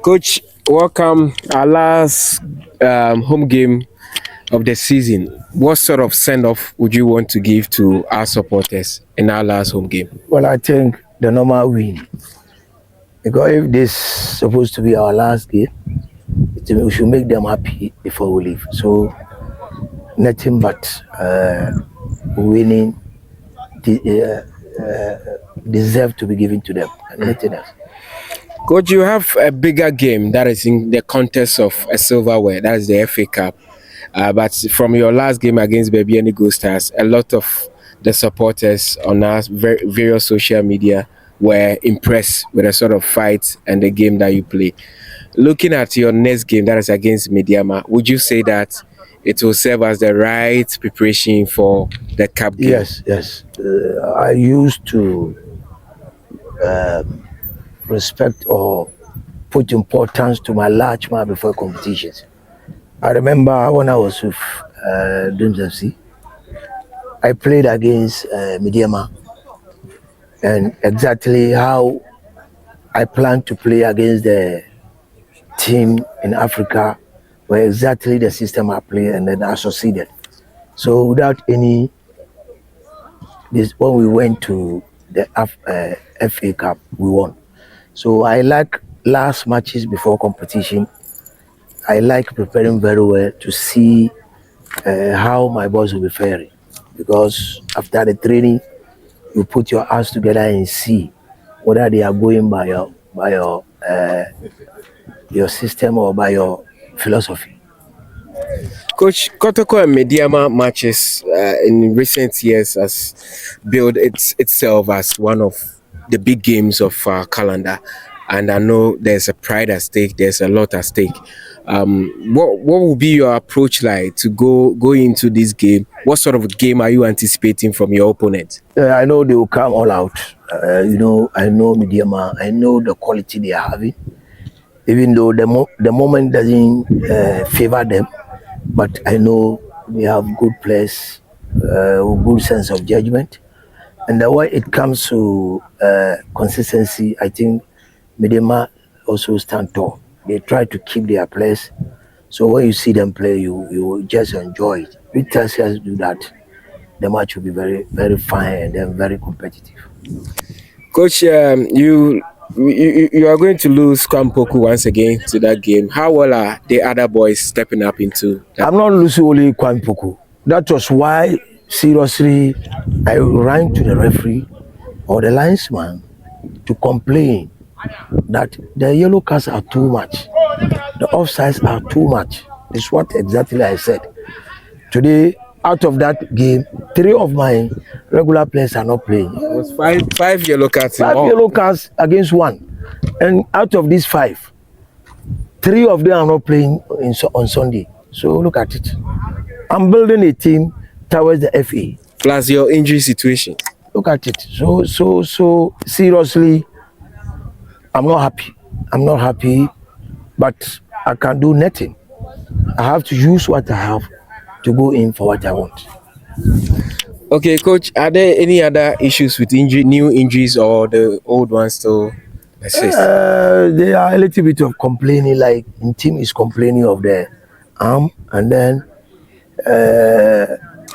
Coach, welcome our last home game of the season. What sort of send off would you want to give to our supporters in our last home game? Well, I think the normal win. Because if this is supposed to be our last game, we should make them happy before we leave. So nothing but winning deserve to be given to them, and nothing else. Coach, you have a bigger game that is in the contest of a silverware, that is the FA Cup. But from your last game against Baby Ghost Stars, a lot of the supporters on our various social media were impressed with the sort of fight and the game that you play. Looking at your next game, that is against Medeama, would you say that it will serve as the right preparation for the cup game? Yes. I used to respect or put importance to my large man before competitions. I remember when I was with Dreams FC, I played against Medeama, and exactly how I planned to play against the team in Africa were exactly the system I played, and then I succeeded. So without any, this when we went to the FA Cup, we won. So I like last matches before competition. I like preparing very well to see how my boys will be faring, because after the training, you put your hands together and see whether they are going by your system or by your philosophy. Coach, Kotoko and Medeama matches in recent years has built itself as one of the big games of our calendar. And I know there's a pride at stake, there's a lot at stake. What will be your approach like to go into this game? What sort of game are you anticipating from your opponent? I know they will come all out. I know Medeama, I know the quality they are having, even though the moment doesn't favor them, but I know they have good players, good sense of judgment. And the way it comes to consistency, I think Medeama also stand tall. They try to keep their players. So when you see them play, you will just enjoy it. If Texas do that, the match will be very, very fine and then very competitive. Coach, you are going to lose Kwampoku once again to that game. How well are the other boys stepping up into that? I'm not losing only Kwampoku. That was why, seriously, I ran to the referee or the linesman to complain that the yellow cards are too much, the offsides are too much. It's what exactly I said. Today, out of that game, 3 of my regular players are not playing. It was five yellow cards. 5 yellow cards against 1. And out of these 5, 3 of them are not playing on Sunday. So look at it. I'm building a team towards the FA. Plus your injury situation. Look at it. So seriously, I'm not happy, but I can do nothing. I have to use what I have to go in for what I want. Okay, Coach, are there any other issues with new injuries, or the old ones still persist? There are a little bit of complaining, like the team is complaining of the arm, and then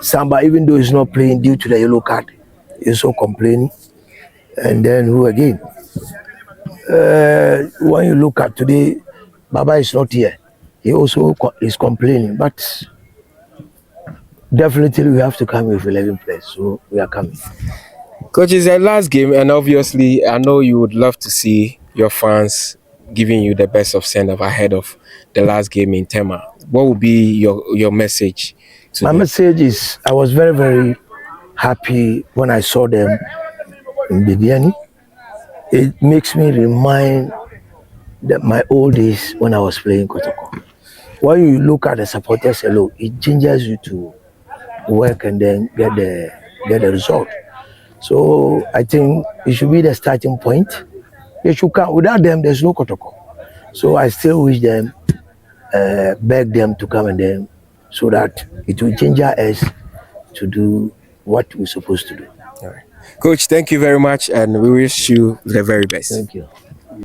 Samba, even though he's not playing due to the yellow card, he's also complaining. And then who again? When you look at today, Baba is not here. He also is complaining, but definitely we have to come with 11 players, so we are coming. Coach, it's the last game, and obviously, I know you would love to see your fans giving you the best of send-off ahead of the last game in Tema. What would be your message to My them? message is, I was very, very happy when I saw them in Bibiani. It makes me remind that my old days when I was playing Kotoko. When you look at the supporters alone, it changes you to work and then get the result. So I think it should be the starting point. They should come. Without them, there's no Kotoko. So I still wish them, beg them to come and then, so that it will change us to do what we're supposed to do. All right. Coach, thank you very much, and we wish you the very best. Thank you.